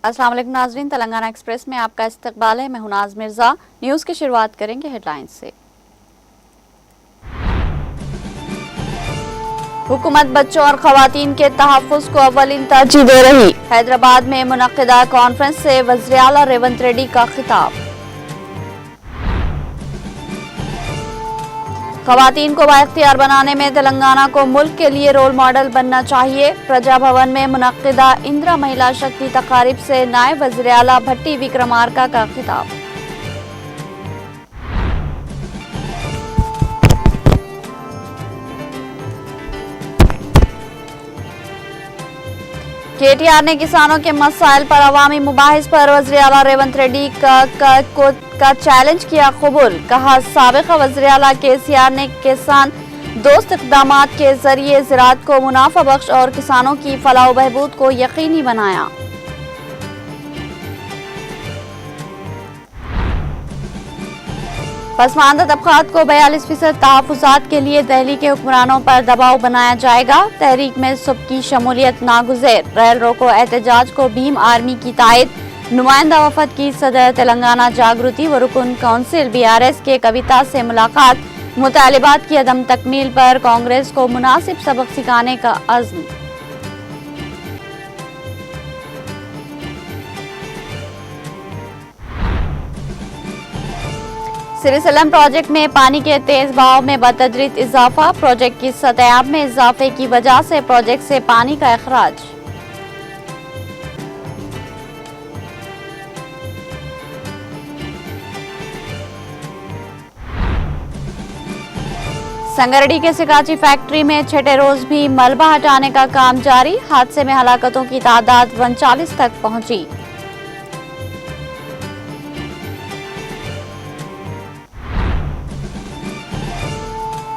अस्सलाम वालेकुम नाज़रीन, तेलंगाना एक्सप्रेस में आपका इस्तकबाल है। मैं हूं नाज मिर्जा। न्यूज़ की शुरुआत करेंगे हेडलाइंस से। हुकूमत बच्चों और खवातीन के तहफ़्फ़ुज़ को अव्वलीन तरजीह दे रही। हैदराबाद में मुनक़्क़िदा कॉन्फ्रेंस से वज़ीर आला रेवंत रेड्डी का खिताब। खवातीन को बाइख्तियार बनाने में तेलंगाना को मुल्क के लिए रोल मॉडल बनना चाहिए। प्रजा भवन में मुनक़्क़िदा इंदिरा महिला शक्ति तकारीब से नायब वज़ीर आला भट्टी विक्रमार्का का खिताब। केटीआर ने किसानों के मसाइल पर अवामी मुबाहिस पर वज़ीर आला रेवंत रेड्डी का चैलेंज किया कबूल। कहा, साबिक़ वज़ीर आला केसीआर ने किसान दोस्त इक़दामात के जरिए ज़राअत को मुनाफा बख्श और किसानों की फलाह व बहबूद को यकीनी बनाया। पसमानदा तबक़ात को 42% तहफ़्फ़ुज़ात के लिए दिल्ली के हुक्मरानों पर दबाव बनाया जाएगा। तहरीक में सुबह की शमूलियत नागुज़ेर। रेल रोको एहतजाज को भीम आर्मी की तायद। नुमाइंदा वफद की सदर तेलंगाना जागृति व रुकन काउंसिल BRS के कविता से मुलाकात। मुतालिबात की अदम तकमील पर कांग्रेस को मुनासिब सबक सिखाने का अज़्म। सिरिसलम प्रोजेक्ट में पानी के तेज बहाव में बतदरीज इजाफा। प्रोजेक्ट की सतह में इजाफे की वजह से प्रोजेक्ट से पानी का अखराज। संगरडी के सिकाची फैक्ट्री में छठे रोज भी मलबा हटाने का काम जारी। हादसे में हलाकतों की तादाद 39 तक पहुंची।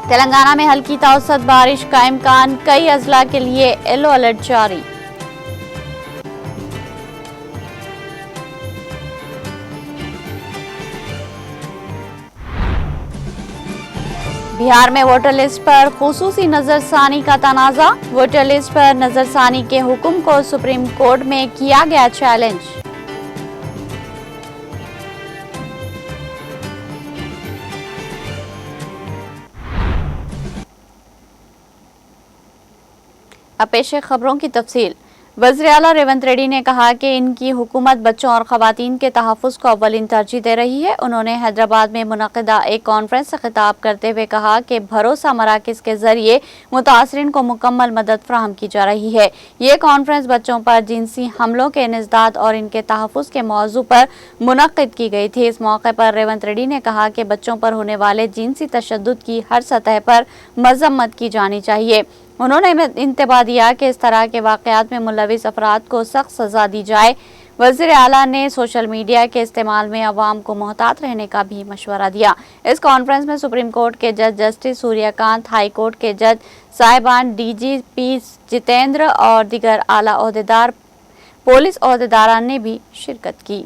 तेलंगाना में हल्की तवसत बारिश का इम्कान। कई अजला के लिए येलो अलर्ट जारी। बिहार में वोटर लिस्ट पर खुसूसी नजरसानी का तनाज़ा। वोटर लिस्ट पर नजरसानी के हुक्म को सुप्रीम कोर्ट में किया गया चैलेंज। अब पेश है खबरों की तफसील। वज़ीर आला रेवंत रेड्डी ने कहा कि इनकी हुकूमत बच्चों और खवातीन के तहफ़्फ़ुज़ को अव्वलीन तरजीह दे रही है। उन्होंने हैदराबाद में मुनक़्क़िदा एक कॉन्फ्रेंस से खिताब करते हुए कहा कि भरोसा मराकज़ के जरिए मुतासरीन को मुकम्मल मदद फ़राहम की जा रही है। ये कॉन्फ्रेंस बच्चों पर जिनसी हमलों के इंसदाद और इनके तहफ़्फ़ुज़ के मौजू पर मुनक़्क़िद की गई थी। इस मौके पर रेवंत रेड्डी ने कहा कि बच्चों पर होने वाले जिनसी तशद्दुद की हर सतह पर मज़म्मत की जानी चाहिए। उन्होंने इंतबाह दिया कि इस तरह के वाक़यात में मुलविस अफराद को सख्त सज़ा दी जाए। वज़ीर आला ने सोशल मीडिया के इस्तेमाल में अवाम को मोहतात रहने का भी मशवरा दिया। इस कॉन्फ्रेंस में सुप्रीम कोर्ट के जज जस्टिस सूर्यकांत, हाई कोर्ट के जज साहिबान, DGP जितेंद्र और दीगर आला ओहदेदार, पुलिस ओहदेदारान ने भी शिरकत की।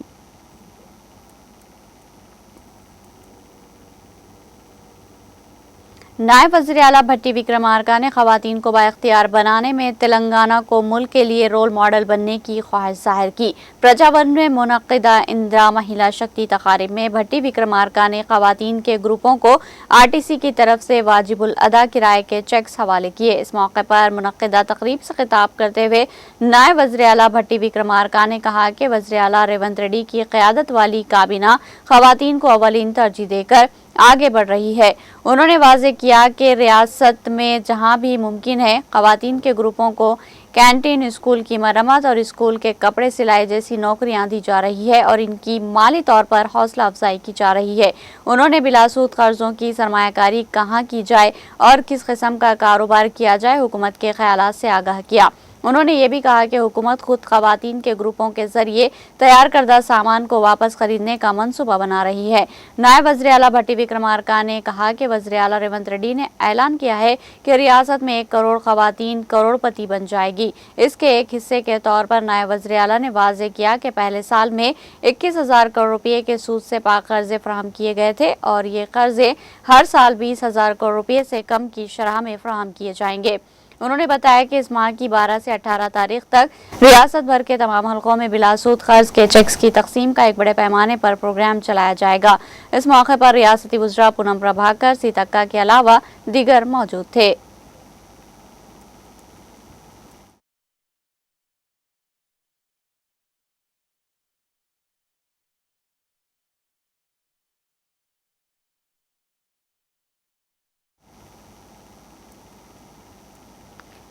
नायब वज़ीर आला भट्टी विक्रमार्का ने खवातीन को बाइख्तियार बनाने में तेलंगाना को मुल्क के लिए रोल मॉडल बनने की ख्वाहिश जाहिर की। प्रजावन में मुनक़्क़िदा इंदिरा महिला शक्ति तकारीब में भट्टी विक्रमार्का ने खवातीन के ग्रुपों को RTC की तरफ से वाजिबुल अदा किराए के चेक्स हवाले किए। इस मौके पर मुनक़्क़िदा तकरीब से खिताब करते हुए नायब वज़ीर आला भट्टी विक्रमार्का ने कहा कि वज़ीर आला रेवंत रेड्डी की क़यादत वाली काबीना खवातीन को अव्वलीन तरजीह देकर आगे बढ़ रही है। उन्होंने वाज़ेह किया कि रियासत में जहां भी मुमकिन है खवातीन के ग्रुपों को कैंटीन, स्कूल की मरम्मत और स्कूल के कपड़े सिलाई जैसी नौकरियां दी जा रही है और इनकी माली तौर पर हौसला अफजाई की जा रही है। उन्होंने बिलासूद कर्जों की सरमायाकारी कहाँ की जाए और किस किस्म का कारोबार किया जाए हुकूमत के ख्यालात से आगाह किया। उन्होंने ये भी कहा कि हुकूमत खुद खवातीन के ग्रुपों के जरिए तैयार करदा सामान को वापस खरीदने का मंसूबा बना रही है। नायब वज़ीर आला भट्टी विक्रमार्का ने कहा कि वज़ीर आला रेवंत रेड्डी ने ऐलान किया है कि रियासत में 1 करोड़ खवातीन करोड़पति बन जाएगी। इसके एक हिस्से के तौर पर नायब वज़ीर आला ने वाज़ेह किया कि पहले साल में 21,000 करोड़ रुपये के सूद से पाक कर्जे फराहम किए गए थे और ये कर्जे हर साल 20,000 करोड़ रुपये से कम की शरह में फराहम किए जाएंगे। उन्होंने बताया कि इस माह की 12 से 18 तारीख तक रियासत भर के तमाम हलकों में बिलासूद कर्ज के चेक्स की तकसीम का एक बड़े पैमाने पर प्रोग्राम चलाया जाएगा। इस मौके पर रियासती वज़रा पूनम प्रभाकर, सीतक्का के अलावा दीगर मौजूद थे।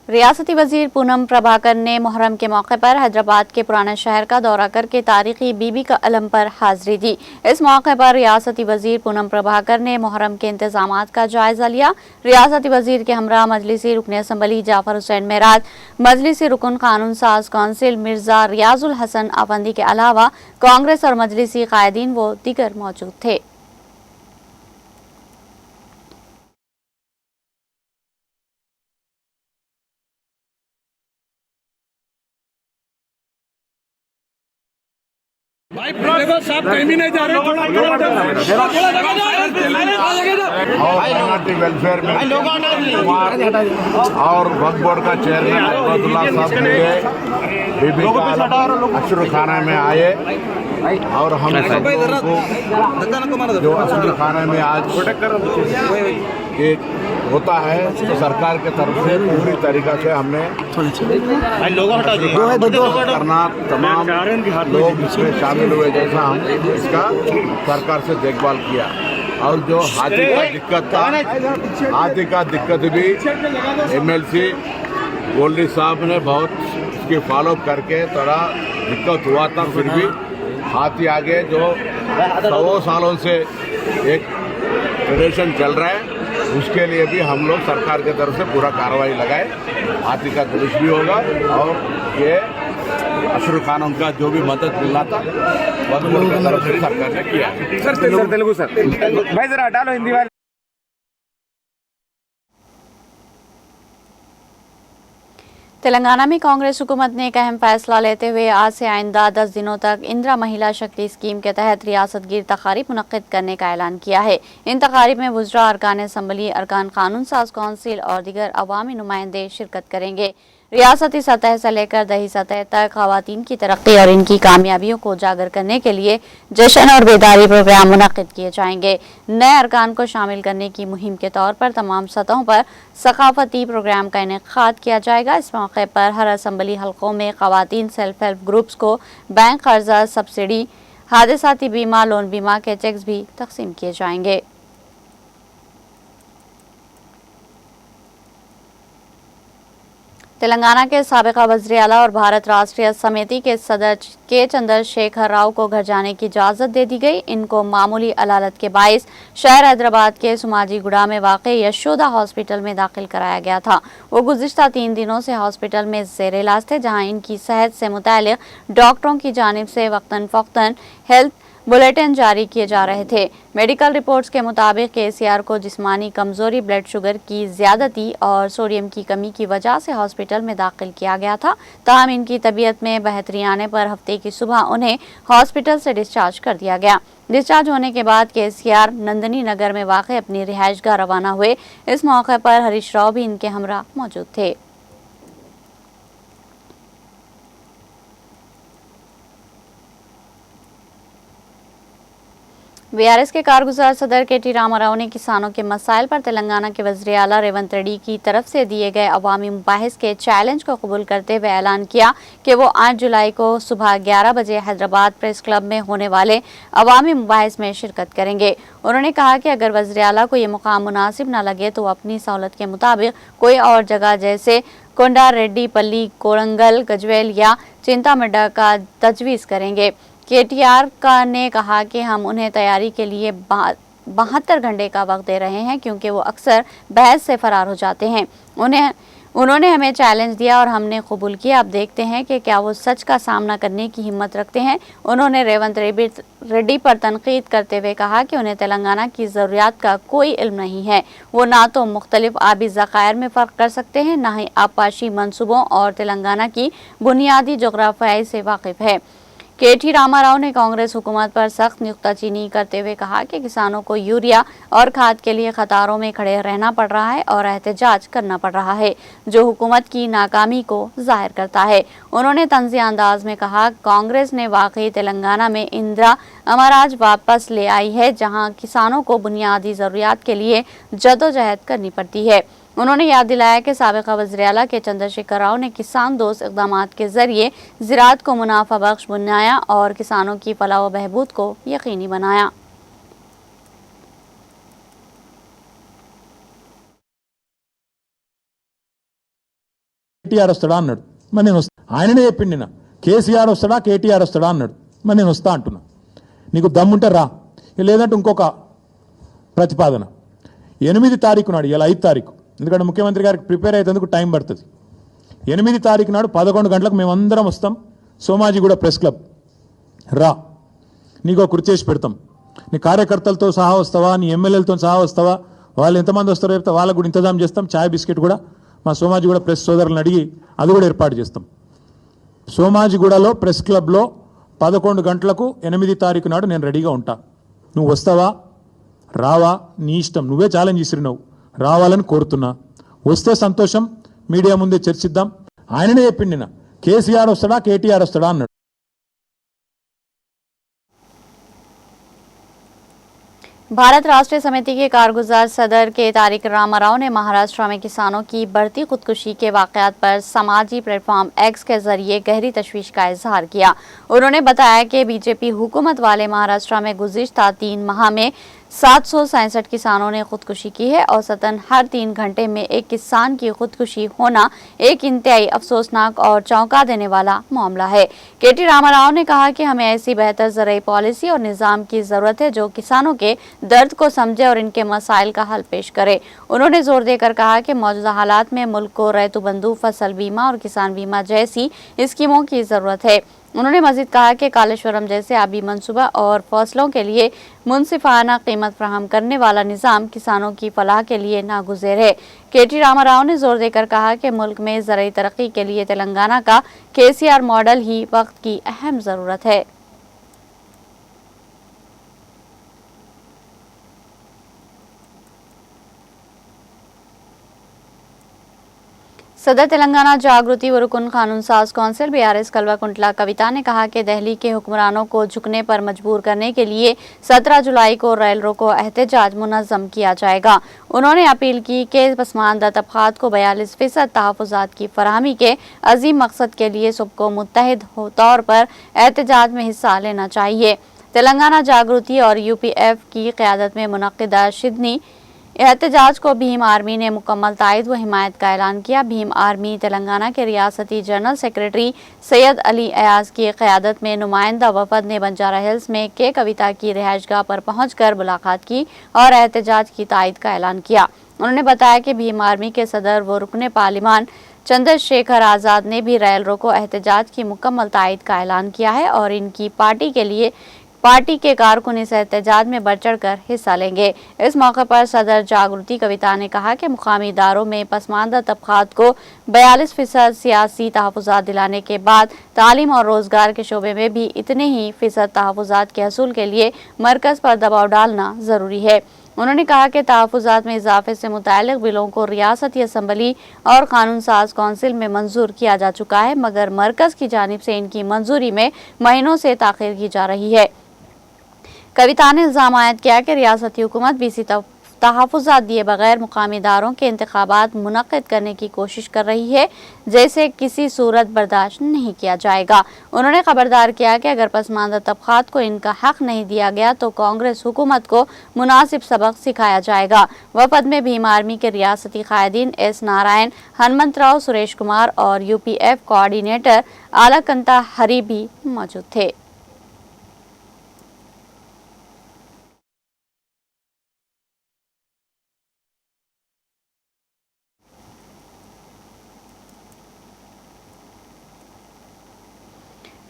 रियासती वजीर पूनम प्रभाकर ने मुहर्रम के मौके पर हैदराबाद के पुराने शहर का दौरा करके तारीखी बीबी का अलम पर हाजिरी दी। इस मौके पर रियासती वजीर पूनम प्रभाकर ने मुहर्रम के इंतजामात का जायजा लिया। रियासती वजीर के हमरा मजलिसी रुकन असम्बली जाफर हुसैन मेराज, मजलिसी रुकन कानून साज कौंसिल मिर्जा रियाजुल हसन अफंदी के अलावा कांग्रेस और मजलिसी कायदीन व दीगर मौजूद थे। भाई साहब कहीं भी नहीं जा रहे। माइनॉरिटी वेलफेयर में और वक्फ बोर्ड का चेयरमैन अहमदुल्लाह साहब ने बीबी का अशर खाना में आए और हम जो अशर खाना में आज ये होता है तो सरकार के तरफ से पूरी तरीका से हमने करना, तमाम लोग इसमें शामिल हुए जैसा हम इसका सरकार से देखभाल किया। और जो हाथी का दिक्कत था, हाथी का दिक्कत भी MLC गोल्डी साहब ने बहुत इसकी फॉलोअप करके थोड़ा दिक्कत हुआ था, फिर भी हाथी आगे जो 100 सालों से एक ट्रेडिशन चल रहा है उसके लिए भी हम लोग सरकार की तरफ से पूरा कार्रवाई लगाए। हाथी का जुलूस भी होगा और ये अशर खान का जो भी मदद मिलना था वह तरफ से सरकार ने किया। सर तेलुगु सर भाई जरा हटा लो हिंदी वाले। तेलंगाना में कांग्रेस हुकूमत ने एक अहम फैसला लेते हुए आज से आइंदा 10 दिनों तक इंदिरा महिला शक्ति स्कीम के तहत रियासत गिर तकारीब मुनक्किद करने का ऐलान किया है। इन तकारीब में वज़रा, अरकान असम्बली, अरकान कानून साज कौंसिल और दीगर अवामी नुमाइंदे शिरकत करेंगे। रियासती सतह से लेकर दही सतह तक खवातीन की तरक्की और इनकी कामयाबियों को उजागर करने के लिए जश्न और बेदारी प्रोग्राम मुनक्किद किए जाएंगे। नए अरकान को शामिल करने की मुहिम के तौर पर तमाम सतहों पर सकाफती प्रोग्राम का इनेकाद किया जाएगा। इस मौके पर हर असम्बली हलकों में खवातीन सेल्फ हेल्प ग्रुप्स को बैंक कर्जा, सब्सिडी, हादसाती बीमा, लोन बीमा के चेक्स भी तकसीम किए जाएंगे। तेलंगाना के साबिका वज़ीर आला और भारत राष्ट्रीय समिति के सदर के चंद्रशेखर राव को घर जाने की इजाज़त दे दी गई। इनको मामूली अलालत के बाइस शहर हैदराबाद के सुमाजीगुड़ा में वाक़ यशोदा हॉस्पिटल में दाखिल कराया गया था। वो गुज़िश्ता 3 दिनों से हॉस्पिटल में ज़ेर इलाज थे, जहाँ इनकी सेहत से मुताल्लिक़ डॉक्टरों की जानिब से वक्तन फ़ौक़तन हेल्थ बुलेटिन जारी किए जा रहे थे। मेडिकल रिपोर्ट्स के मुताबिक KCR को जिस्मानी कमजोरी, ब्लड शुगर की ज़्यादती और सोडियम की कमी की वजह से हॉस्पिटल में दाखिल किया गया था। ताहम इनकी तबीयत में बेहतरी आने पर हफ्ते की सुबह उन्हें हॉस्पिटल से डिस्चार्ज कर दिया गया। डिस्चार्ज होने के बाद KCR नंदनी नगर में वाक़ अपनी रिहाइशगाह रवाना हुए। इस मौके पर हरीश राव भी इनके हमरा मौजूद थे। BRS के कारगुजार सदर KT रामाराव ने किसानों के मसाइल पर तेलंगाना के वज़ीर आला रेवंत रेड्डी की तरफ से दिए गए अवामी मुबाहिस के चैलेंज को कबूल करते हुए ऐलान किया कि वो 8 जुलाई को सुबह 11 बजे हैदराबाद प्रेस क्लब में होने वाले अवामी मुबाहिस में शिरकत करेंगे। उन्होंने कहा कि अगर वज़ीर आला को ये मुकाम मुनासिब न लगे तो अपनी सहूलत के मुताबिक कोई और जगह जैसे कोंडा रेड्डी पल्ली, कोरंगल, गजवेल या चिंतामड्डा का तजवीज़ करेंगे। KTR ने कहा कि हम उन्हें तैयारी के लिए 72 घंटे का वक्त दे रहे हैं, क्योंकि वो अक्सर बहस से फरार हो जाते हैं। उन्होंने हमें चैलेंज दिया और हमने कबूल किया। अब देखते हैं कि क्या वो सच का सामना करने की हिम्मत रखते हैं। उन्होंने रेवंत रेड्डी पर तनकीद करते हुए कहा कि उन्हें तेलंगाना की ज़रूरियात का कोई इल्म नहीं है। वो ना तो मुख्तलिफ आबी ज़खायर में फ़र्क कर सकते हैं, ना ही आबपाशी मंसूबों और तेलंगाना की बुनियादी जोग्राफियाई से वाकिफ़ है। के.टी. रामाराव ने कांग्रेस हुकूमत पर सख्त नुक्ताचीनी करते हुए कहा कि किसानों को यूरिया और खाद के लिए कतारों में खड़े रहना पड़ रहा है और एहतजाज करना पड़ रहा है, जो हुकूमत की नाकामी को जाहिर करता है। उन्होंने तंज़िया अंदाज में कहा, कांग्रेस ने वाकई तेलंगाना में इंदिरा अमराज वापस ले आई है, जहां किसानों को बुनियादी ज़रूरियात के लिए जदोजहद करनी पड़ती है। उन्होंने याद दिलाया कि साबिक़ा वज़ीर आला के चंद्रशेखर राव ने किसान दोस्त इक़दामात के जरिए ज़राअत को मुनाफा बख्श बनाया और किसानों की फलाह व बहबूद को यकीनी बनाया। కేటీఆర్ వస్తాడా అన్నాడు, మరి నేను వస్తా. ఆయననే చెప్పిండు, నిన్న కేసీఆర్ వస్తాడా కేటీఆర్ వస్తాడా అన్నాడు, మరి నేను వస్తా అంటున్నా. నీకు దమ్ముంటే రా, లేదంటే ఇంకొక ప్రతిపాదన 8 తారీఖు నాడు, ఇలా 5 తారీఖు, ఎందుకంటే ముఖ్యమంత్రి గారికి ప్రిపేర్ అయ్యేందుకు టైం పడుతుంది. 8 తారీఖు నాడు 11 గంటలకు మేమందరం వస్తాం, సోమాజిగూడ ప్రెస్ క్లబ్ రా, నీకు కుర్చీ చేసి పెడతాం. నీ కార్యకర్తలతో సహా వస్తావా, నీ ఎమ్మెల్యేలతో సహా వస్తావా, వాళ్ళు ఎంతమంది వస్తారో చెప్తే వాళ్ళకు కూడా ఇంతజాం చేస్తాం. ఛాయ్ బిస్కెట్ కూడా మా సోమాజిగూడ ప్రెస్ సోదరులను అడిగి అది కూడా ఏర్పాటు చేస్తాం. సోమాజిగూడలో ప్రెస్ క్లబ్లో 11 గంటలకు 8 తారీఖు నాడు నేను రెడీగా ఉంటా. నువ్వు వస్తావా రావా నీ ఇష్టం, నువ్వే ఛాలెంజ్ ఇస్తున్నావు, రావాలని కోరుతున్నా. వస్తే సంతోషం, మీడియా ముందే చర్చిద్దాం. ఆయననే చెప్పిండి, నిన్న కేసీఆర్ వస్తాడా కేటీఆర్ వస్తాడా అన్నాడు. भारत राष्ट्रीय समिति के कारगुजार सदर के तारिक रामाराव ने महाराष्ट्र में किसानों की बढ़ती खुदकुशी के वाकयात पर समाजी प्लेटफॉर्म एक्स के जरिए गहरी तशवीश का इजहार किया। उन्होंने बताया कि बीजेपी हुकूमत वाले महाराष्ट्र में गुज़िश्ता 3 माह में 767 किसानों ने खुदकुशी की है। औसतन हर 3 घंटे में एक किसान की खुदकुशी होना एक इंतहाई अफसोसनाक और चौंका देने वाला मामला है। के.टी. रामाराव ने कहा कि हमें ऐसी बेहतर ज़रूरी पॉलिसी और निज़ाम की ज़रूरत है जो किसानों के दर्द को समझे और इनके मसाइल का हल पेश करे। उन्होंने जोर देकर कहा कि मौजूदा हालात में मुल्क को रैतु बंधु, फसल बीमा और किसान बीमा जैसी स्कीमों की ज़रूरत है। उन्होंने मजीद कहा कि कालेश्वरम जैसे आबी मंसूबा और फसलों के लिए मुनसिफाना कीमत फराहम करने वाला निज़ाम किसानों की फलाह के लिए नागुज़ेर है। के.टी. रामाराव ने जोर देकर कहा कि मुल्क में ज़रूरी तरक्की के लिए तेलंगाना का केसीआर मॉडल ही वक्त की अहम ज़रूरत है। सदर तेलंगाना जागृति व रुकन कानून साज कौंसिल बीआरएस कलवा कुंटला कविता ने कहा कि दिल्ली के हुक्मरानों को झुकने पर मजबूर करने के लिए 17 जुलाई को रेल रोको एहतजाज मुनज़्ज़म किया जाएगा। उन्होंने अपील की कि पसमानदा तबक़ात को 42% तहफ़्फ़ुज़ात की फराहमी के अजीम मकसद के लिए सबको मुत्तहिद तौर पर एहतजाज में हिस्सा लेना चाहिए। तेलंगाना जागृति और यूपीएफ की क़यादत में मुनक़्क़िदा शिदनी एहतजाज को भीम आर्मी ने मुकम्मल तायद व हिमायत का ऐलान किया। भीम आर्मी तेलंगाना के रियासती जनरल सेक्रेटरी सैयद अली अयाज की क़यादत में नुमाइंदा वफद ने बंजारा हिल्स में के कविता की रिहाइशगाह पर पहुंचकर मुलाकात की और एहतजाज की तायद का ऐलान किया। उन्होंने बताया कि भीम आर्मी के सदर व रुकने पार्लिमान चंद्रशेखर आज़ाद ने भी रेल रोको एहतजाज की मुकम्मल तायद का ऐलान किया है और इनकी पार्टी के कारकुन इस एहतजाज में बढ़ चढ़ कर हिस्सा लेंगे। इस मौके पर सदर जागृति कविता ने कहा कि मुकामी इदारों में पसमानदा तबक़ात को 42% सियासी तहफ़्फ़ुज़ात दिलाने के बाद तालीम और रोज़गार के शोबे में भी इतने ही फ़ीसद तहफ़्फ़ुज़ात के हसूल के लिए मरकज़ पर दबाव डालना ज़रूरी है। उन्होंने कहा कि तहफ़्फ़ुज़ात में इजाफे से मुताल्लिक़ बिलों को रियासती असम्बली और कानून साज कौंसिल में मंजूर किया जा चुका है, मगर मरकज़ की जानिब से इनकी मंजूरी में महीनों से ताख़ीर की जा रही है। कविता ने इल्ज़ाम आयद किया कि रियासती हुकूमत बीसी तहफ़्फ़ुज़ात दिए बगैर मुकामी इदारों के इंतखाबात मुनक़्क़िद करने की कोशिश कर रही है, जैसे किसी सूरत बर्दाश्त नहीं किया जाएगा। उन्होंने खबरदार किया कि अगर पसमानदा तबक़ात को इनका हक़ नहीं दिया गया तो कांग्रेस हुकूमत को मुनासिब सबक सिखाया जाएगा। वफद में भीम आर्मी के रियासती क़ायदीन एस नारायण, हनुमंतराव, सुरेश कुमार और यूपीएफ कोऑर्डिनेटर आलाकंता हरी भी मौजूद थे।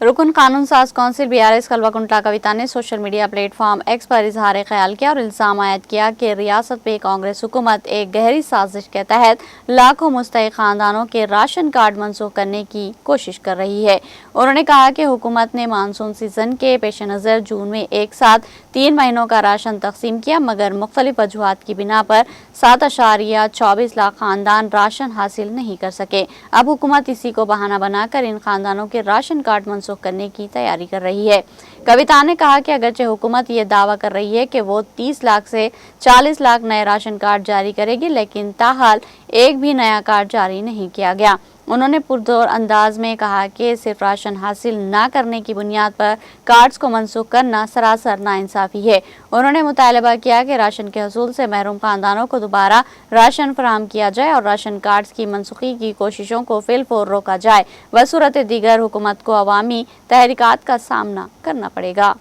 रुकन कानून साज कौंसिल बीआरएस कल्वाकुंटला कविता ने सोशल मीडिया प्लेटफॉर्म एक्स पर इजहार ख्याल किया और इल्जाम आयद किया कि रियासत में कांग्रेस हुकूमत एक गहरी साजिश के तहत लाखों मुस्तहिक खानदानों के राशन कार्ड मनसूख करने की कोशिश कर रही है। उन्होंने कहा कि हुकूमत ने मानसून सीजन के पेश नज़र जून में एक साथ 3 महीनों का राशन तकसीम किया, मगर मुख्तलिफ वजूहात की बिना पर 7.24 लाख खानदान राशन हासिल नहीं कर सके। अब हुकूमत इसी को बहाना बनाकर इन खानदानों के राशन कार्ड मनसूख करने की तैयारी कर रही है। कविता ने कहा कि अगरचे हुकूमत ये दावा कर रही है कि वो 30 लाख से 40 लाख नए राशन कार्ड जारी करेगी, लेकिन ताहाल एक भी नया कार्ड जारी नहीं किया गया। उन्होंने पुरजोर अंदाज में कहा कि सिर्फ राशन हासिल न करने की बुनियाद पर कार्ड्स को मनसूख करना सरासर नाइंसाफी है। उन्होंने मुतालबा किया कि राशन के हसूल से महरूम खानदानों को दोबारा राशन फराहम किया जाए और राशन कार्ड्स की मनसूखी की कोशिशों को फिलफौर रोका जाए, व सूरत दीगर हुकूमत को अवामी तहरीकात का सामना करना पड़ेगा।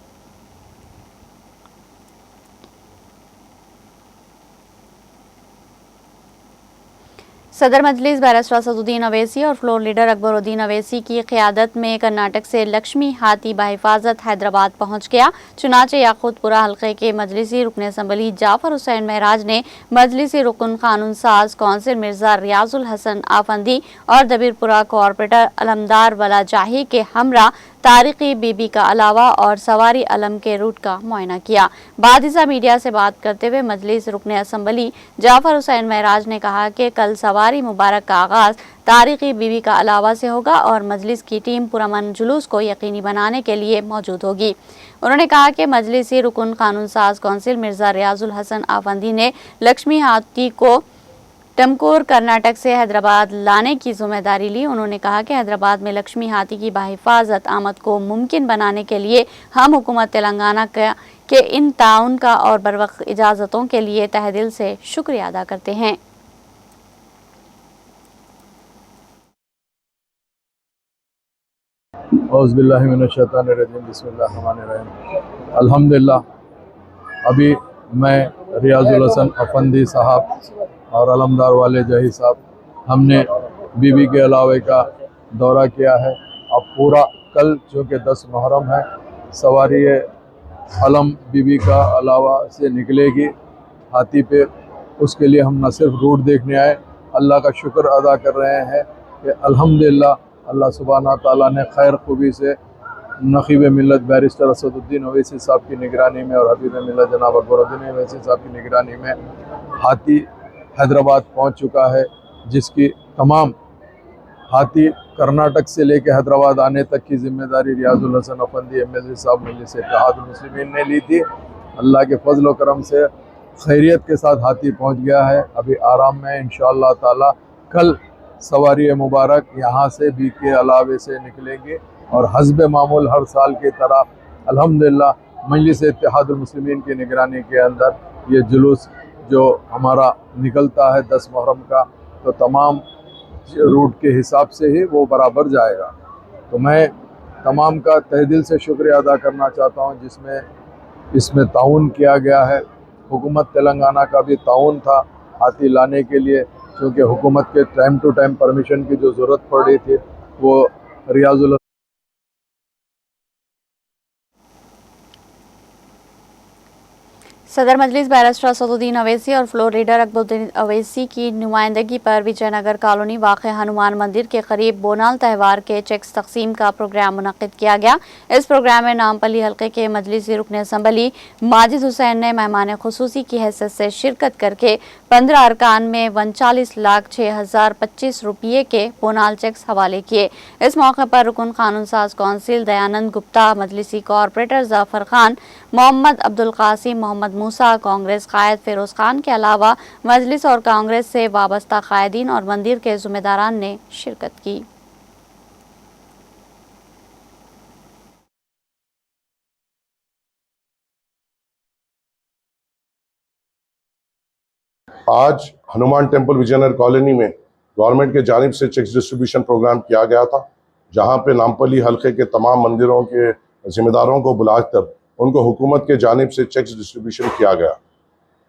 सदर मजलिस बैरिस्टर असदुद्दीन अवैसी और फ्लोर लीडर अकबरुद्दीन अवैसी की क़यादत में कर्नाटक से लक्ष्मी हाथी बहिफाजत हैदराबाद पहुँच गया। चुनाचे याकूतपुरा हल्के के मजलिसी रुकन असम्बली जाफर हुसैन महराज ने मजलिसी रुकन कानून साज कौंसिल मिर्जा रियाजुल हसन आफंदी और दबीरपुरा कॉरपोरेटर अलमदार वला जाही के हमरा तारिकी बीबी का अलावा और सवारी अलम के रूट का मुआयना किया। बादिसा मीडिया से बात करते हुए मजलिस रुकन असम्बली जाफर हुसैन महराज ने कहा कि कल सवारी मुबारक का आगाज तारिकी बीबी का अलावा से होगा और मजलिस की टीम पुरअमन जुलूस को यकीनी बनाने के लिए मौजूद होगी। उन्होंने कहा कि मजलिसी रुकन कानून साज कौंसिल मिर्जा रियाजुल हसन आफंदी ने लक्ष्मी हाथी को टमकोर कर्नाटक से हैदराबाद लाने की जिम्मेदारी ली। उन्होंने कहा कि हैदराबाद में लक्ष्मी हाथी की बाहिफाजत आमद को मुमकिन बनाने के लिए हम हुकूमत तेलंगाना के इन ताउन का और बरवक्त इजाज़तों के लिए तहे दिल से शुक्रिया अदा करते हैं। अल्हम्दुलिल्लाह, अभी मैं रियाजुल हसन अफंदी साहब और अलमदार वाले जही साहब हमने बीबी के अलावे का दौरा किया है। अब पूरा कल चूँकि 10 मुहर्रम है, सवारी अलम बीबी का अलावा से निकलेगी हाथी पे। उसके लिए हम न सिर्फ रूट देखने आए, अल्लाह का शुक्र अदा कर रहे हैं कि अल्हम्दुलिल्लाह अल्लाह सुब्हाना ताला ने खैर खूबी से नकीब मिल्लत बैरिस्टर असदुद्दीन अवैसी साहब की निगरानी में और हबीब मिल्लत जनाब अकबरुद्दीन अवैसी साहब की निगरानी में हाथी हैदराबाद पहुंच चुका है, जिसकी तमाम हाथी कर्नाटक से लेकर हैदराबाद आने तक की जिम्मेदारी रियाजुल हसन अफंदी एमएलसी साहब मजलिस इत्तेहादुल मुस्लिमीन ने ली थी। अल्लाह के फजल व करम से खैरियत के साथ हाथी पहुंच गया है, अभी आराम में इंशाअल्लाह ताला। कल सवारी मुबारक यहाँ से बी के अलावे से निकलेंगे और हस्ब मामूल हर साल की तरह अल्हम्दुलिल्लाह मजलिस इत्तेहादुल मुस्लिमीन की निगरानी के अंदर ये जुलूस जो हमारा निकलता है 10 मुहर्रम का, तो तमाम रूट के हिसाब से ही वो बराबर जाएगा। तो मैं तमाम का तहे दिल से शुक्रिया अदा करना चाहता हूँ जिसमें इसमें ताउन किया गया है। हुकूमत तेलंगाना का भी ताउन था हाथी लाने के लिए, क्योंकि हुकूमत के टाइम टू टाइम परमिशन की जो ज़रूरत पड़ रही थी वो रियाजुल सदर मजलिस बैरिस्टर असदुद्दीन अवैसी और फ्लोर लीडर अकबरुद्दीन अवैसी की नुमाइंदगी पर विजयनगर कॉलोनी वाक़ हनुमान मंदिर के करीब बोनाल त्यौहार के चेक्स तकसीम का प्रोग्राम मुनक्किद किया गया। इस प्रोग्राम में नामपली हल्के के मजलिसी रुकन असम्बली माजिद हुसैन ने मेहमान खुसूसी की हैसियत से शिरकत करके 15 अरकान में 39,06,025 रुपये के बोनाल चेक्स हवाले किए। इस मौके पर रुकन कानून साज कौंसिल दयानंद गुप्ता, मजलिसी कॉरपोरेटर जाफर खान, मोहम्मद अब्दुल कासिम, मोहम्मद मूसा, कांग्रेस कायद फिरोज खान के अलावा मजलिस और कांग्रेस से वाबस्ता कायदीन और मंदिर के जिम्मेदारान ने शिरकत की। आज हनुमान टेम्पल विजयनगर कॉलोनी में गवर्नमेंट के जानिब से चेक्स डिस्ट्रीब्यूशन प्रोग्राम किया गया था, जहां पे नामपली हल्के के तमाम मंदिरों के जिम्मेदारों को बुलाकर उनको हुकूमत के जानिब से चेक्स डिस्ट्रीब्यूशन किया गया।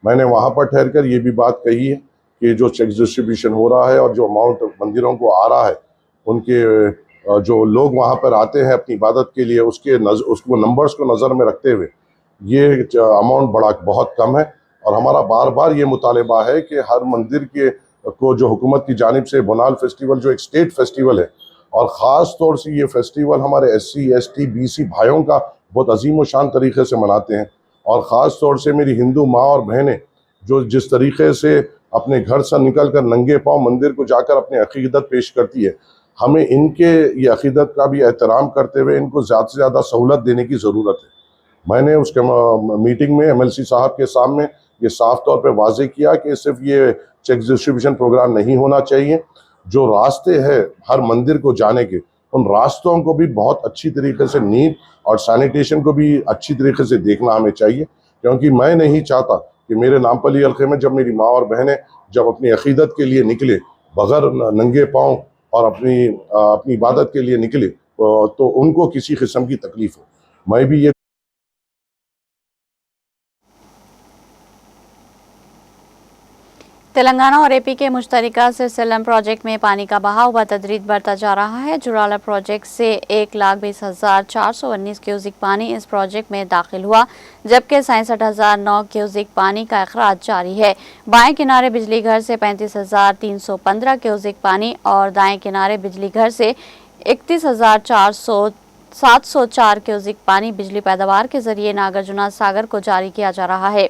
मैंने वहां पर ठहर कर ये भी बात कही है कि जो चेक्स डिस्ट्रीब्यूशन हो रहा है और जो अमाउंट मंदिरों को आ रहा है उनके जो लोग वहाँ पर आते हैं अपनी इबादत के लिए, उसको नंबर्स को नज़र में रखते हुए ये अमाउंट बहुत कम है। और हमारा बार बार ये मुतालबा है कि हर मंदिर को जो हुकूमत की जानिब से बोनाल फेस्टिवल जो एक स्टेट फेस्टिवल है, और ख़ास तौर से ये फेस्टिवल हमारे SC ST BC भाइयों का बहुत अजीम व शान तरीके से मनाते हैं। और ख़ास तौर से मेरी हिंदू माँ और बहनें जो जिस तरीके से अपने घर से निकल कर नंगे पाँव मंदिर को जाकर अपनी अकीदत पेश करती है, हमें इनके ये अकीदत का भी एहतराम करते हुए इनको ज़्यादा से ज़्यादा सहूलत देने की ज़रूरत है। मैंने उसके मीटिंग में MLC साहब के सामने ये साफ तौर पे वाजे किया कि सिर्फ ये चेक डिस्ट्रीब्यूशन प्रोग्राम नहीं होना चाहिए, जो रास्ते हैं हर मंदिर को जाने के, उन रास्तों को भी बहुत अच्छी तरीके से नीट और सैनिटेशन को भी अच्छी तरीके से देखना हमें चाहिए। क्योंकि मैं नहीं चाहता कि मेरे नामपली हल्के में जब मेरी माँ और बहनें जब अपनी अकीदत के लिए निकले, बगैर नंगे पाँव और अपनी इबादत के लिए निकले, तो उनको किसी किस्म की तकलीफ हो। मैं भी ये तेलंगाना और AP के मुश्तरका सिरसिलम प्रोजेक्ट में पानी का बहाव बतदरीज बढ़ता जा रहा है। जुराला प्रोजेक्ट से 1,20,419 क्यूसिक पानी इस प्रोजेक्ट में दाखिल हुआ, जबकि 67,009 क्यूसिक पानी का अखराज जारी है। बाएं किनारे बिजली घर से 35,315 क्यूसिक पानी और दाएं किनारे बिजली घर से 31,704 क्यूसिक पानी बिजली पैदावार के जरिए नागार्जुना सागर को जारी किया जा रहा है।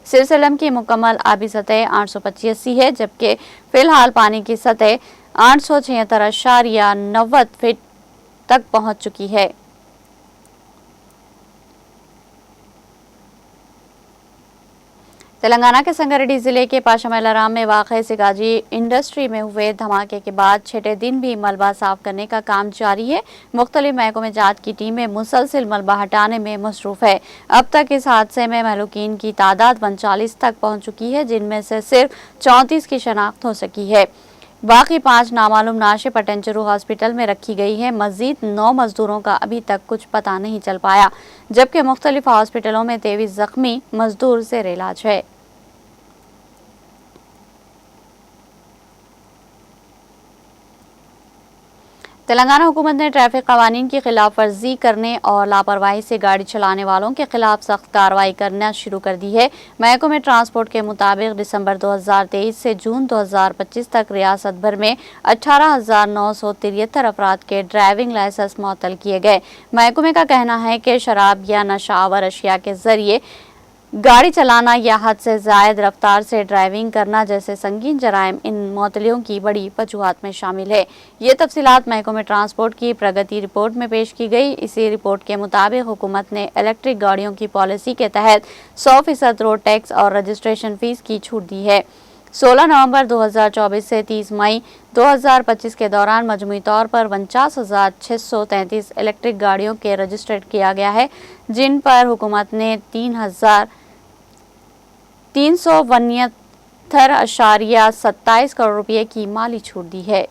सिरसिलम की मुकम्मल आबी सतह 885 है, जबकि फिलहाल पानी की सतह 876.90 फीट तक पहुंच चुकी है। तेलंगाना के संगारेड्डी जिले के पाशामेलाराम में वाक़ सिगाजी इंडस्ट्री में हुए धमाके के बाद छठे दिन भी मलबा साफ करने का काम जारी है। मुख्तलिफ महकमे जात की टीमें मुसलसिल मलबा हटाने में मसरूफ है। अब तक इस हादसे में महलूकीन की तादाद 39 तक पहुंच चुकी है, जिनमें से सिर्फ 34 की शनाख्त हो सकी है। बाकी 5 नामालूम नाशे पटनचरू हॉस्पिटल में रखी गई है। मजीद 9 मजदूरों का अभी तक कुछ पता नहीं चल पाया, जबकि मुख्तलिफ हॉस्पिटलों में 23 जख्मी मजदूर ज़ेर इलाज है। तेलंगाना हुकूमत ने ट्रैफिक कवानीन की खिलाफ वर्जी करने और लापरवाही से गाड़ी चलाने वालों के खिलाफ सख्त कार्रवाई करना शुरू कर दी है। महकमे ट्रांसपोर्ट के मुताबिक दिसंबर 2023 से जून 2025 तक रियासत भर में 18,973 अफराद के ड्राइविंग लाइसेंस मुअत्तल किए गए। महकमे का कहना है कि शराब या नशावर अशिया के जरिए गाड़ी चलाना या हद से ज़ायद रफ्तार से ड्राइविंग करना जैसे संगीन जराइम इन मुअत्तलियों की बड़ी वजूहात में शामिल है। ये तफसीलात महकमे ट्रांसपोर्ट की प्रगति रिपोर्ट में पेश की गई। इसी रिपोर्ट के मुताबिक हुकूमत ने इलेक्ट्रिक गाड़ियों की पॉलिसी के तहत 100% रोड टैक्स और रजिस्ट्रेशन फीस की छूट दी है। 16 नवंबर 2024 से 30 मई 2025 के दौरान मजमूई तौर पर 49,633 इलेक्ट्रिक गाड़ियों के रजिस्ट्रेट किया गया है, जिन पर हुकूमत ने 3,369.27 करोड़ रुपए की माली छूट दी है।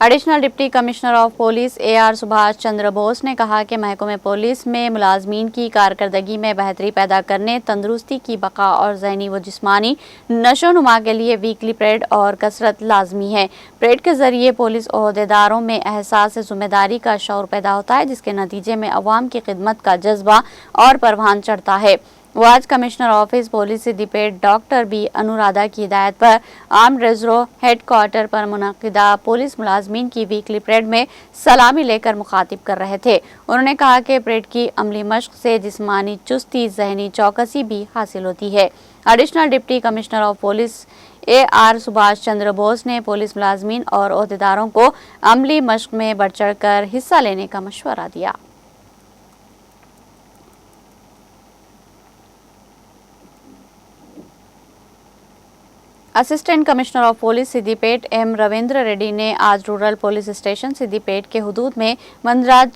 Additional deputy commissioner of police AR Subhash Chandra Bose ने कहा कि महकमे पुलिस में मुलाजमीन की कारकर्दगी में बेहतरी पैदा करने, तंदुरुस्ती की बका और ज़हनी व जिस्मानी नशोनुमा के लिए वीकली परेड और कसरत लाजमी है। परेड के जरिए पुलिस ओहदेदारों में एहसास जिम्मेदारी का शऊर पैदा होता है, जिसके नतीजे में अवाम की खिदमत का जज्बा और परवान चढ़ता है। वो आज commissioner office police Siddipet doctor B Anuradha की हिदायत पर आर्म्ड रिजर्व हेडक्वार्टर पर मुनक्किदा पुलिस मुलाजमीन की वीकली परेड में सलामी लेकर मुखातिब कर रहे थे। उन्होंने कहा कि परेड की अमली मश्क से जिस्मानी चुस्ती, जहनी चौकसी भी हासिल होती है। Additional deputy commissioner of police AR Subhash Chandra Bose ने पुलिस मुलाजमीन और ओहदेदारों को अमली मश्क में बढ़ चढ़ कर हिस्सा लेने का मशवरा दिया। Assistant commissioner of police Siddipet M Ravindra Reddy ने आज रूरल पुलिस स्टेशन सिद्दीपेट के हुदूद में मंदराज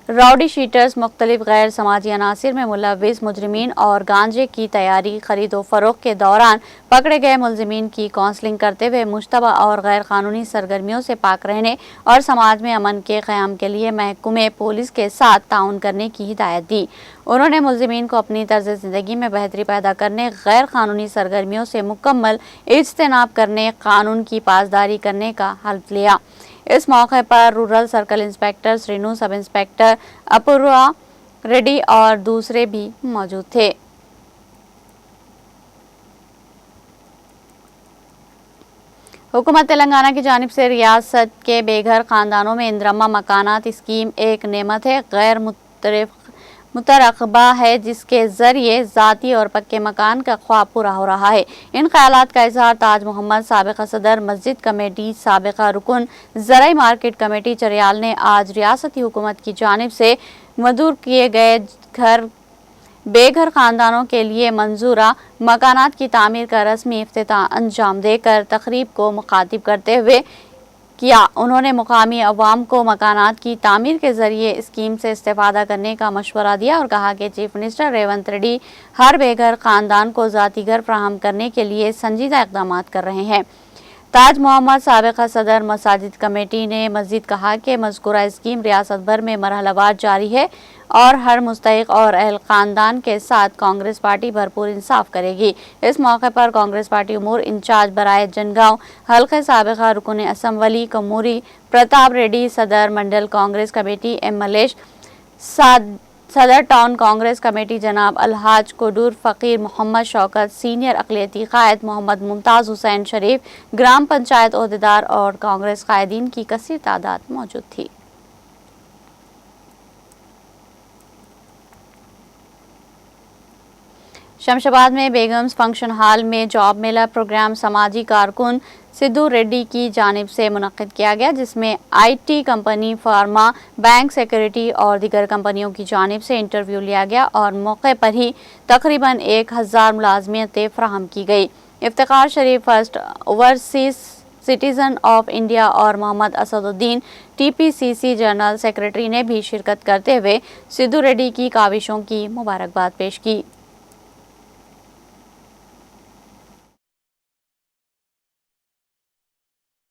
राउडी शीटर्स मुख्तलिफ गैर समाजी अनासिर में मुलविस मुजरिमीन और गांजे की तैयारी खरीदो फरोख्त के दौरान पकड़े गए मुलजिमीन की काउंसलिंग करते हुए मुश्तबा और गैर कानूनी सरगर्मियों से पाक रहने और समाज में अमन के क़याम के लिए महकमे पुलिस के साथ ताउन करने की हिदायत दी। उन्होंने मुलजिमीन को अपनी तर्ज ज़िंदगी में बेहतरी पैदा करने, गैर कानूनी सरगर्मियों से मुकम्मल इज्तनाब करने, कानून की पासदारी करने का हल्फ लिया। इस मौके पर rural circle inspector Srinu, sub inspector Apoorva Reddy और दूसरे भी मौजूद थे। हुकूमत तेलंगाना की जानिब से रियासत के बेघर खानदानों में इंदिरम्मा मकानात स्कीम एक नेमत है, गैर मुतरकबा है, जिसके जरिए ज़ाती और पक्के मकान का ख्वाब पूरा हो रहा है। इन ख्यालात का इजहार ताज मोहम्मद साबिक़ा सदर मस्जिद कमेटी, साबिक़ा रुकन ज़राई मार्केट कमेटी चरियाल ने आज रियासती हुकूमत की जानिब से मंजूर किए गए बेघर खानदानों के लिए मंजूरा मकानात की तामीर का रस्मी इफ्तिताह अंजाम देकर तकरीब को मुखातिब करते हुए किया। उन्होंने मुकामी अवाम को मकानात की तामीर के जरिए स्कीम से इस्तेफादा करने का मशवरा दिया और कहा कि चीफ मिनिस्टर रेवंत रेड्डी हर बेघर खानदान को ज़ाती घर फराहम करने के लिए संजीदा इक़दाम कर रहे हैं। ताज मोहम्मद साबिक़ा सदर मसाजिद कमेटी ने मज़ीद कहा कि मज़कूरा स्कीम रियासत भर में मरहलावार जारी है और हर मुस्तहिक़ और अहल ख़ानदान के साथ कांग्रेस पार्टी भरपूर इंसाफ करेगी। इस मौके पर कांग्रेस पार्टी उमूर इंचार्ज बराए जनगांव हल्के साबिक़ा रुकन असम्बली कमूरी प्रताप रेड्डी, सदर मंडल कांग्रेस कमेटी एम मलेश, सदर टाउन कांग्रेस कमेटी जनाब अलहाज कोडूर फ़कीर मोहम्मद शौकत, सीनियर अक़लियती क़ायद मोहम्मद मुमताज़ हुसैन शरीफ, ग्राम पंचायत ओहदेदार और कांग्रेस क़ायदीन की कसीर तादाद मौजूद थी। शमशाबाद में बेगम्स फंक्शन हॉल में जॉब मेला प्रोग्राम समाजी कारकुन सिद्धू रेड्डी की जानिब से मुनक़्क़िद किया गया, जिसमें IT company, pharma, bank, security और दीगर कंपनियों की जानिब से इंटरव्यू लिया गया और मौके पर ही तकरीबन 1000 मुलाज़मियतें फ़राहम की गई। Iftikhar Sharif first overseas citizen of India और Mohammad Asaduddin TPCC general secretary ने भी शिरकत करते हुए सिद्धू रेड्डी की काविशों की मुबारकबाद पेश की।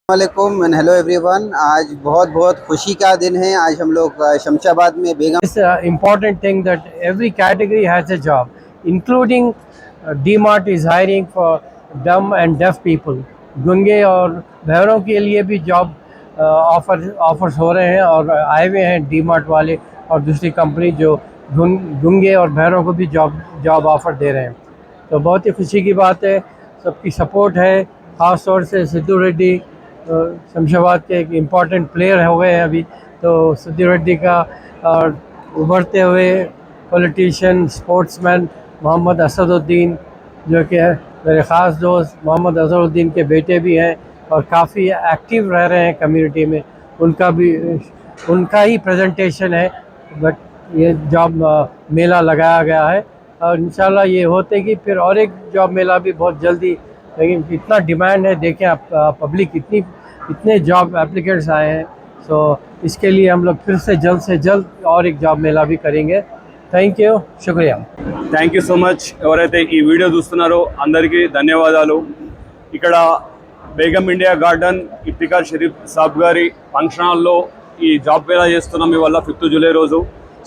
वालेकुम एंड हेलो एवरीवन। आज बहुत बहुत खुशी का दिन है। आज हम लोग शमशाबाद में बेगम It's an important thing that every category has a job, including DMart is hiring for dumb and deaf people. गूंगे और बहरों के लिए भी जॉब ऑफर्स हो रहे हैं और आए हुए हैं DMart वाले और दूसरी कंपनी जो गूंगे और बहरों को भी जॉब ऑफर दे रहे हैं। तो बहुत ही खुशी की बात है, सबकी सपोर्ट है। ख़ास तौर से सिद्धू रेड्डी शमशाबाद के एक इम्पॉर्टेंट प्लेयर हो गए हैं अभी, तो सिद्धू रेड्डी का और उभरते हुए पॉलिटिशियन, स्पोर्ट्समैन मोहम्मद असदुद्दीन, जो कि मेरे ख़ास दोस्त मोहम्मद असदुद्दीन के बेटे भी हैं और काफ़ी एक्टिव रह रहे हैं कम्युनिटी में, उनका ही प्रेजेंटेशन है। बट ये जॉब मेला लगाया गया है और इंशाल्लाह ये होते कि फिर और एक जॉब मेला भी बहुत जल्दी, लेकिन इतना डिमांड है, देखें आप पब्लिक इतने जॉब एप्लीकेंट्स आए हैं। सो इसके लिए हम लोग फिर से जल्द और एक जॉब मेला भी करेंगे। థ్యాంక్ యూ, శుక్రియా। Thank you so much. ఎవరైతే ఈ వీడియో చూస్తున్నారో అందరికీ ధన్యవాదాలు। ఇక్కడ బేగం ఇండియా గార్డెన్ ఇఫ్తిఖార్ షరీఫ్ సాబ్ గారి ఫంక్షన్ హాల్లో ఈ జాబ్ మేళా చేస్తున్నాం ఇవాళ 5 జూలై రోజు।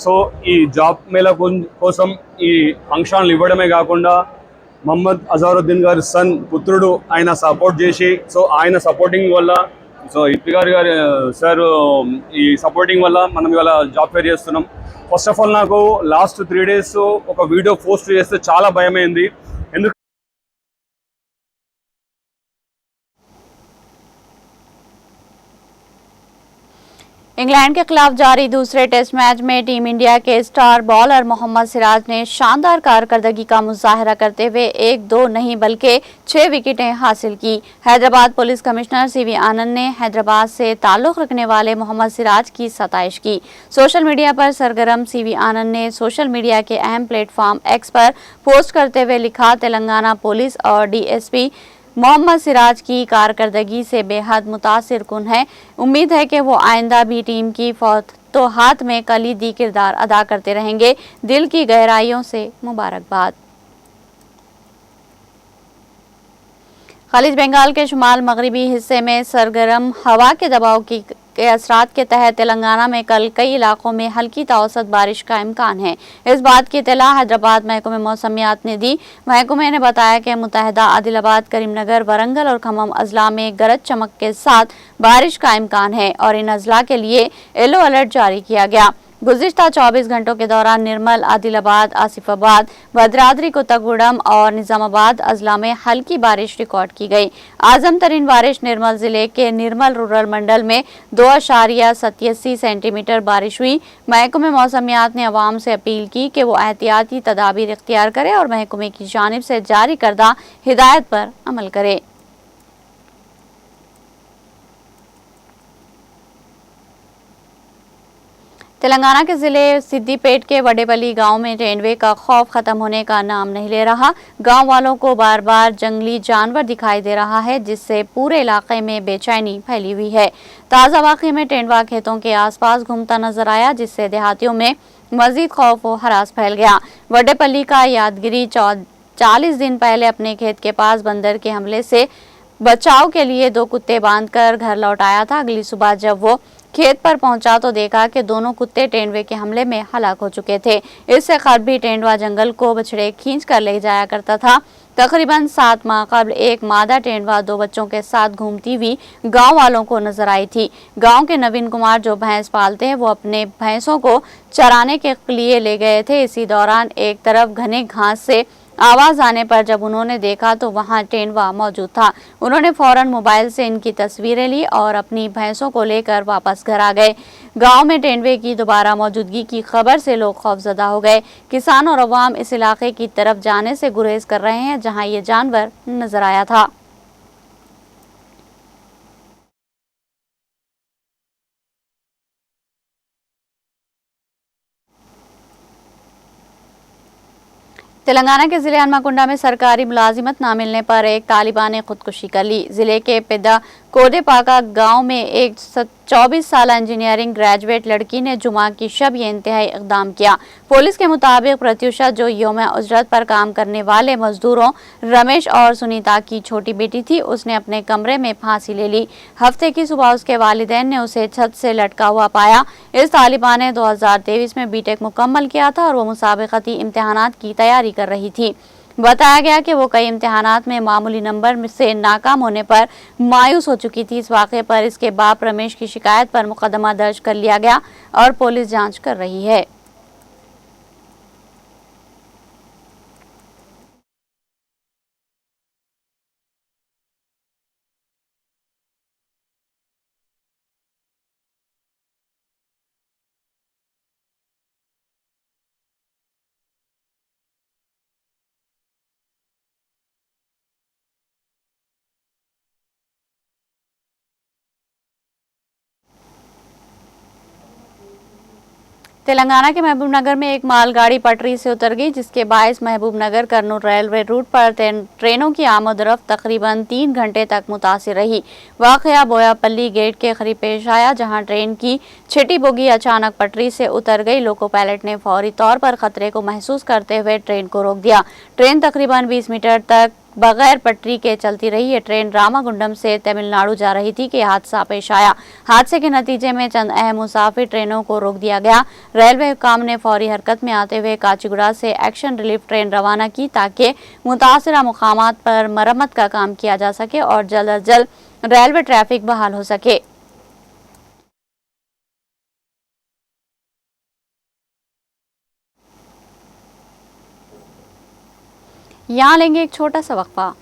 సో ఈ జాబ్ మేళా కోసం ఈ ఫంక్షన్ హాల్ ఇవ్వడమే కాకుండా మొహమ్మద్ అజారుద్దీన్ గారి సన్ పుత్రుడు ఆయన సపోర్ట్ చేసి, సో ఆయన సపోర్టింగ్ వల్ల, సో ఇఫ్తిఖార్ గారి సార్ ఈ సపోర్టింగ్ వల్ల మనం ఇవాళ జాబ్ ఫేర్ చేస్తున్నాం। ఫస్ట్ ఆఫ్ ఆల్ నాకు లాస్ట్ 3 days ఒక వీడియో పోస్ట్ చేస్తే చాలా భయమైంది। ఎందుకు इंग्लैंड के खिलाफ जारी दूसरे टेस्ट मैच में टीम इंडिया के स्टार बॉलर मोहम्मद सिराज ने शानदार कारकर्दगी का मुजाहरा करते हुए 1-2 नहीं बल्कि 6 विकेटें हासिल की। हैदराबाद पुलिस कमिश्नर CV आनंद ने हैदराबाद से ताल्लुक रखने वाले मोहम्मद सिराज की सताइश की। सोशल मीडिया पर सरगर्म CV आनंद ने सोशल मीडिया के अहम प्लेटफॉर्म X पर पोस्ट करते हुए लिखा, तेलंगाना पुलिस और DSP मोहम्मद सिराज की कारकर्दगी से बेहद मुतासिर कुन है। उम्मीद है कि वो आइंदा भी टीम की तो हाथ में कलीदी किरदार अदा करते रहेंगे। दिल की गहराइयों से मुबारकबाद। खलीज बंगाल के शुमाल मगरिबी हिस्से में सरगर्म हवा के दबाव के असरात के तहत तेलंगाना में कल कई इलाकों में हल्की तावसत बारिश का इम्कान है। इस बात की इत्तला हैदराबाद महकमे मौसमियात ने दी। महकमे ने बताया कि मुत्तहिदा आदिलाबाद, करीमनगर, वरंगल और खम्मम अजला में गरज चमक के साथ बारिश का इम्कान है और इन अजला के लिए येलो अलर्ट जारी किया गया। गुज़िश्ता 24 घंटों के दौरान निर्मल, आदिलाबाद, आसिफाबाद, भद्राद्री, कोत्तागुडम और निजामाबाद अजला में हल्की बारिश रिकॉर्ड की गई। आजम तरीन बारिश निर्मल जिले के निर्मल रूरल मंडल में 2.87 सेंटीमीटर बारिश हुई। महकमे मौसमियात ने अवाम से अपील की कि वो एहतियाती तदाबीर इख्तियार करे और महकमे की जानिब से जारी करदा हिदायत पर अमल करे। तेलंगाना के जिले सिद्दीपेट के वडेपल्ली गांव में रेनवे का खौफ खत्म होने का नाम नहीं ले रहा। गांव वालों को बार बार जंगली जानवर दिखाई दे रहा है, जिससे पूरे इलाके में बेचैनी फैली हुई है। ताज़ा वाक़े में तेंदुआ खेतों के आसपास घूमता नजर आया, जिससे देहातियों में मजीद खौफ व हरास फैल गया। वडेपल्ली का यादगिरी 40 दिन पहले अपने खेत के पास बंदर के हमले से बचाव के लिए 2 कुत्ते बांधकर घर लौट आया था। अगली सुबह जब वो खेत पर पहुंचा तो देखा कि दोनों कुत्ते तेंदुए के हमले में हलाक हो चुके थे। इससे कबल भी तेंदुआ जंगल को बछड़े खींच कर ले जाया करता था। तकरीबन 7 माह कबल एक मादा तेंदुआ 2 बच्चों के साथ घूमती हुई गांव वालों को नजर आई थी। गांव के नवीन कुमार जो भैंस पालते हैं, वो अपने भैंसों को चराने के लिए ले गए थे। इसी दौरान एक तरफ घने घास से आवाज आने पर जब उन्होंने देखा तो वहां तेंदुआ मौजूद था। उन्होंने फौरन मोबाइल से इनकी तस्वीरें ली और अपनी भैंसों को लेकर वापस घर आ गए। गांव में तेंदुए की दोबारा मौजूदगी की खबर से लोग खौफजदा हो गए। किसान और अवाम इस इलाके की तरफ जाने से गुरेज कर रहे हैं जहां ये जानवर नजर आया था। तेलंगाना के जिले हनुमाकुंडा में सरकारी मुलाजिमत न मिलने पर एक तालिबा ने खुदकुशी कर ली। जिले के पेदा कोदेपाका गांव में एक 24 साल इंजीनियरिंग ग्रेजुएट लड़की ने जुमा की शब ये इंतहाई इकदाम किया। पुलिस के मुताबिक प्रत्युषा, जो यौम उजरत पर काम करने वाले मजदूरों रमेश और सुनीता की छोटी बेटी थी, उसने अपने कमरे में फांसी ले ली। हफ्ते की सुबह उसके वालिदैन ने उसे छत से लटका हुआ पाया। इस तालिबा ने 2023 में बीटेक मुकम्मल किया था और वो मुसाबिकती इम्तिहानात की तैयारी कर रही थी। बताया गया कि वो कई इम्तिहानात में मामूली नंबर से नाकाम होने पर मायूस हो चुकी थी। इस वाक़े पर इसके बाप रमेश की शिकायत पर मुकदमा दर्ज कर लिया गया और पुलिस जांच कर रही है। तेलंगाना के महबूबनगर में एक मालगाड़ी पटरी से उतर गई, जिसके बायस महबूबनगर कर्नूल रेलवे रूट पर ट्रेनों की आमद-ओ-रफ्त तकरीबन 3 घंटे तक मुतासिर रही। वाक़या बोयापल्ली गेट के करीब पेश आया, जहां ट्रेन की छठी बोगी अचानक पटरी से उतर गई। लोको पायलट ने फौरी तौर पर खतरे को महसूस करते हुए ट्रेन को रोक दिया। ट्रेन तकरीबन 20 मीटर तक बगैर पटरी के चलती रही। ये ट्रेन रामागुंडम से तमिलनाडु जा रही थी कि हादसा पेश आया। हादसे के नतीजे में चंद अहम मुसाफिर ट्रेनों को रोक दिया गया। रेलवे हुकाम ने फौरी हरकत में आते हुए काचीगुड़ा से एक्शन रिलीफ ट्रेन रवाना की, ताकि मुतासिरा मुकामात पर मरम्मत का काम किया जा सके और जल्द अज जल्द रेलवे ट्रैफिक बहाल हो सके। यहाँ लेंगे एक छोटा सा वक्फा।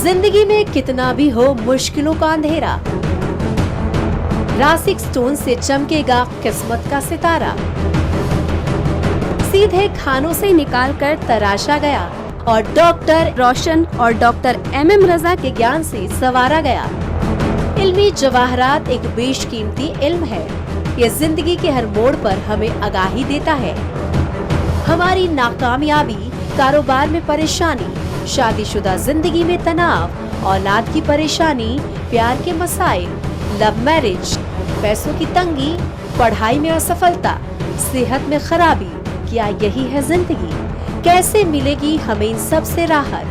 जिंदगी में कितना भी हो मुश्किलों का अंधेरा, रासिक स्टोन से चमकेगा किस्मत का सितारा। सीधे खानों से निकालकर तराशा गया और डॉक्टर रोशन और डॉक्टर MM रजा के ज्ञान से संवारा गया। इल्मी जवाहरात एक बेशकीमती इल्म है। ये जिंदगी के हर मोड़ पर हमें आगाही देता है। हमारी नाकामयाबी, कारोबार में परेशानी, शादीशुदा जिंदगी में तनाव, औलाद की परेशानी, प्यार के मसाइल, लव मैरिज, पैसों की तंगी, पढ़ाई में असफलता, सेहत में खराबी, क्या यही है जिंदगी? कैसे मिलेगी हमें इन सब से राहत?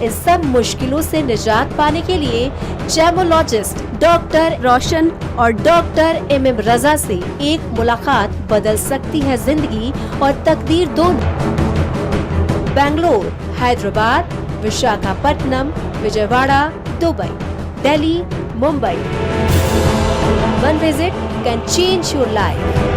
इन सब मुश्किलों से निजात पाने के लिए जैमोलॉजिस्ट डॉक्टर रोशन और डॉक्टर MM रजा से एक मुलाकात बदल सकती है जिंदगी और तकदीर दोनों। Bangalore, Hyderabad, Visakhapatnam, Vijayawada, Dubai, Delhi, Mumbai. One visit can change your life.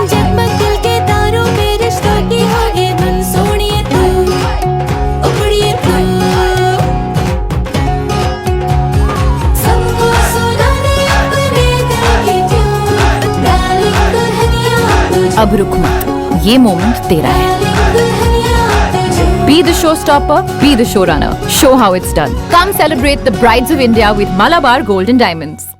जगमग दिल के तारों में रिश्तों की होगी धुन, सोनिए तू, उखड़िए तू, सबको सुनाने अपने दिल की ट्यून, डार्लिंग दुल्हनिया तुझे, अब रुक मत, ये मोमेंट तेरा है। डार्लिंग दुल्हनिया तुझे। Be the showstopper, be the showrunner. Show how it's done. Come celebrate the Brides of India with Malabar Gold and Diamonds.